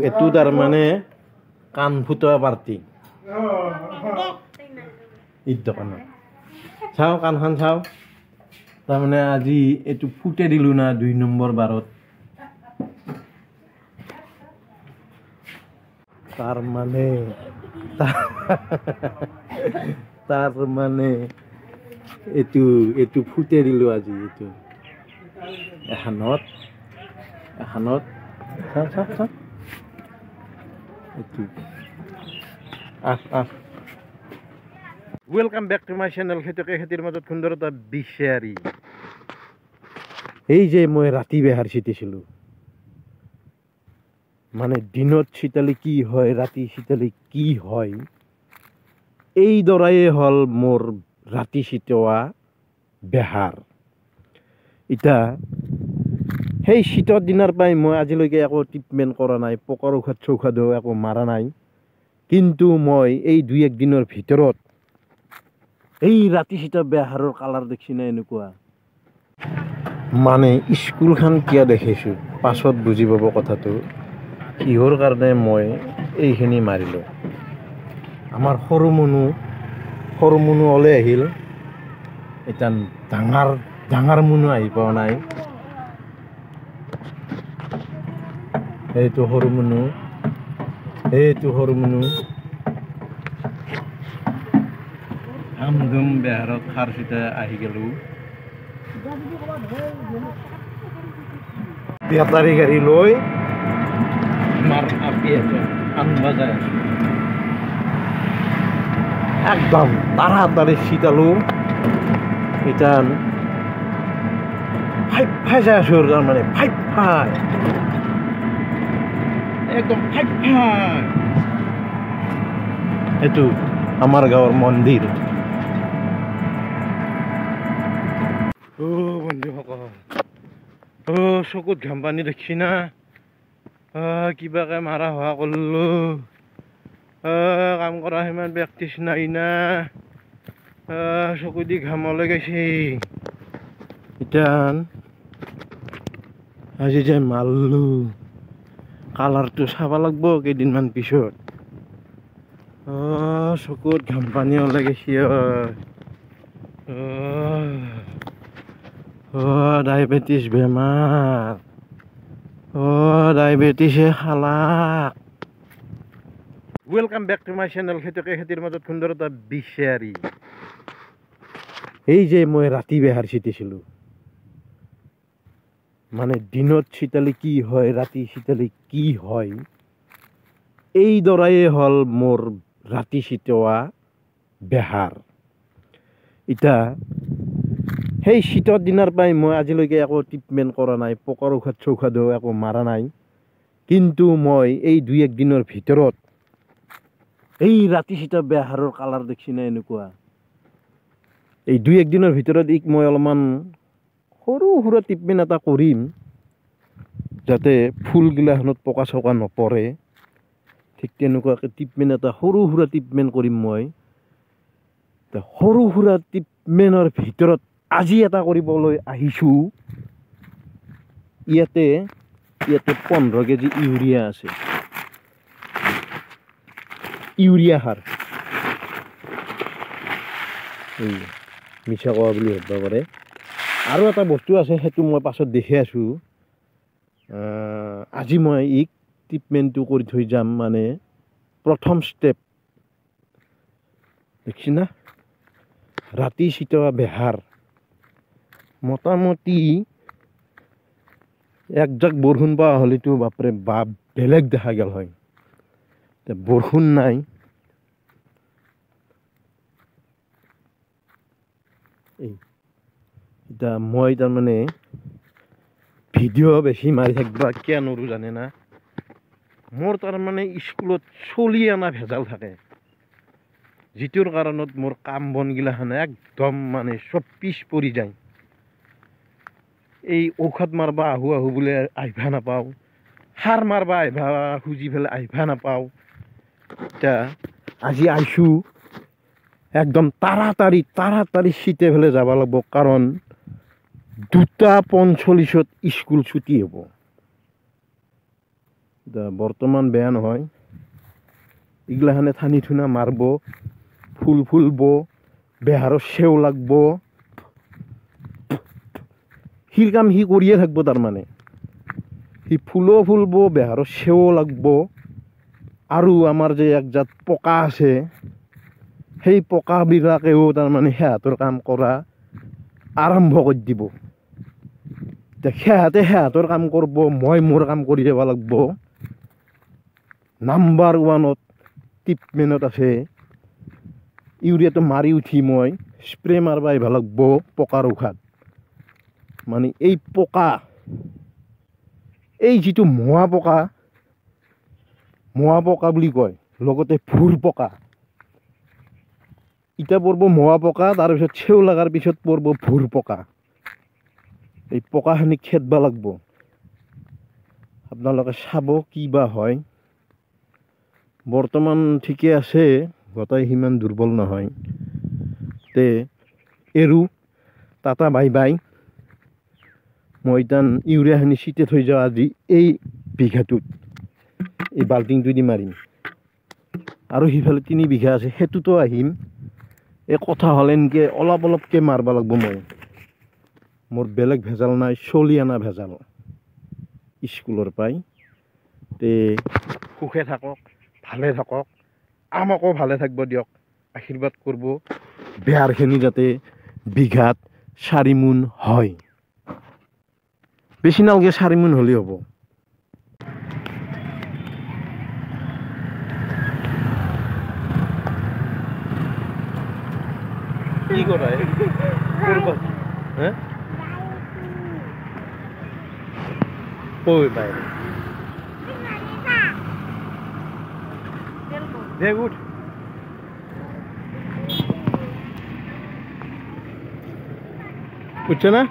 এটু তাৰ মানে কান ফুটোৱা পাৰ্টি ঈদ দোকানত চাওঁ কাণখন চাওঁ তাৰমানে আজি এইটো ফুটে দিলোঁ না 2 নম্বৰ বাৰত তাৰ মানে এইটো ফুটে দিলোঁ আজি এইটো এখানত চাওক welcome back to my channel খেতিৰ মাজত সুন্দৰতা বিচাৰি এই যে মই ৰাতি বেহাৰ ছিটিছিলোঁ মানে দিনত ছিটালে কি হয় ৰাতি ছিটালে কি হয় এই দৰাই হল মোৰ ৰাতি ছিটোৱা বেহাৰ ইটা সেই শীতৰ দিনৰ পৰাই মই আজিলৈকে একো ট্ৰিটমেণ্ট কৰা নাই পোকৰ ঔষধ একো মাৰা নাই কিন্তু মই এই 2-1 দিনৰ ভিতৰত এই ৰাতি ছিটা বেহাৰৰ কালাৰ দেখছি না এনেকুৱা মানে স্কুলখন কিয় দেখিছোঁ পাছত বুজি পাব কথাটো কিহৰ কাৰণে মই এইখিনি মাৰিলোঁ আমাৰ সৰু মুনু ওলাই আহিল এটা ডাঙৰ মুনু আহি পোৱা নাই এইটো সৰু মুনু আমদম বেহাৰত খাৰ চিটা আহি গেলো বেটাৰী গাড়ী লৈ মাৰ আপি আনবা যায় একদম তাড়াতাড়ি ছিটালো এটা ফাই যায় আছো তাৰমানে ফাই একদম ফাই এইটো আমাৰ গাঁৱৰ মন্দিৰ বন্ধুসকল চকুত ঘাম পানী দেখছি না কিবাকে মাৰা হোৱা কৰিলো কাম কৰা সিমান প্ৰেক্টিচ নাই না চকু দি ঘাম ওলাই গৈছে এতিয়া আজি যে মাৰলো কালাৰটো চাব লাগব কেইদিনমান পিছত চকুত ঘাম পানী ওলাই গৈছে ডায়েবেটিছ বেমাৰ ডায়েবেটিছে খালাক welcome back to my channel খেতিৰ মাজত সুন্দৰতা বিচাৰি এই যে মই ৰাতি বেহাৰ ছিটিছিলোঁ মানে দিনত ছিটালে কি হয় ৰাতি ছিটালে কি হয় এই দৰাই হল মোৰ ৰাতি ছিটোৱা বেহাৰ ইটা সেই শীতৰ দিনৰ পৰাই মই আজিলৈকে একো ট্ৰিটমেণ্ট কৰা নাই পোকৰ ঔষধ একো মাৰা নাই কিন্তু মই এই 2-1 দিনৰ ভিতৰত এই ৰাতি ছিটা বেহাৰৰ কালাৰ দেখছি না এনেকুৱা এই 2-1 দিনৰ ভিতৰত মই অলপমান সৰু সুৰা ট্ৰিটমেণ্ট এটা কৰিম যাতে ফুলগিলাখনত পোকা চকা নপৰে ঠিক তেনেকুৱাকৈ ট্ৰিটমেণ্ট এটা সৰু সুৰা ট্ৰিটমেণ্ট কৰিম মই সৰু সুৰা ট্ৰিটমেণ্টৰ ভিতৰত আজি এটা কৰিবলৈ আহিছোঁ ইয়াতে 15 কেজি ইউৰিয়া আছে ইউৰিয়া সাৰ মিছা কোৱা বুলি ভাবিব পাৰে আৰু এটা বস্তু আছে সেইটো মই পাছত দেখি আছোঁ আজি মই এই ট্ৰিটমেণ্টটো কৰি থৈ যাম মানে প্ৰথম ষ্টেপ দেখছি না ৰাতি ছিটোৱা বেহাৰ মোটামুটি একজাক বৰষুণ পোৱা হ'লেতো বাপৰে বাপ বেলেগ দেখা গেল হয় বৰষুণ নাই এতিয়া মই তাৰমানে ভিডিঅ' বেছি মাৰি থাকিবা কিয় নোৱাৰোঁ জানে না মোৰ তাৰমানে স্কুলত চলি অনা ভেজাল থাকে যিটোৰ কাৰণত মোৰ কাম বনগিলাখানে একদম মানে চব পিছ পৰি যায় এই ঔষধ মাৰবা আহো বোলে আহিবা নাপাওঁ সাৰ মাৰবা আহিবা খুজি পেলাই আহিবা নাপাওঁ এতিয়া আজি আহিছোঁ একদম তাড়াতাড়ি ছিটে ফেলে যাব লাগব কাৰণ 2:45 স্কুল ছুটি হ'ব বৰ্তমান বেয়া নহয় এইগিলাখানে থানি থুনা মাৰব ফুল ফুলব বেহাৰৰ সেও লাগব সিৰ কাম সি কৰিয়ে থাকব তাৰমানে সি ফুলো ফুলব বেহাৰৰ সেও লাগব আৰু আমাৰ যে একজাত পকা আছে সেই পকাবিলাকেও তাৰমানে সিহঁতৰ কাম কৰা আৰম্ভ কৰি দিব সিহঁতৰ কাম কৰিব মই মোৰ কাম কৰি যাব লাগিব নাম্বাৰ 1 ট্ৰিটমেণ্টত আছে ইউৰিয়াটো মাৰি উঠি মই স্প্ৰে মাৰবা আহিব লাগিব পকাৰ ঔষধ মানে এই পকা এই যিটো মোৱা পকা বুলি কয় লগতে ভুৰ পকা ইটা পৰব মোৱা পকা তাৰপিছত চেও লগাৰ পিছত পৰব ভুৰ পকা এই পকাখিনি খেদবা লাগব আপোনালোকে চাব কি বা হয় বৰ্তমান ঠিকে আছে গটাই সিমান দুৰ্বল নহয় তে এৰু টাটা বাই বাই মই ইতান ইউৰিয়াখিনি ছিটে থৈ যাওঁ আজি এই বিঘাটোত এই বাল্টিংটো দি মাৰিম আৰু সিফালে 3 বিঘা আছে সেইটোতো আহিম এই কথা হ'ল এনেকৈ অলপকৈ মাৰবা লাগব মই মোৰ বেলেগ ভেজাল নাই চলি আনা ভেজাল স্কুলৰ পাই তে সুখে থাকক ভালে থাকক আমাকো ভালে থাকিব দিয়ক আশীৰ্বাদ কৰিব বেহাৰখিনি যাতে বিঘাত 4 মোন হয় বেছি নালগে 4 মোন হ'লেই হ'ব কি কৰা হ্যাঁ কই বাইৰে দেখ উঠ উঠছে না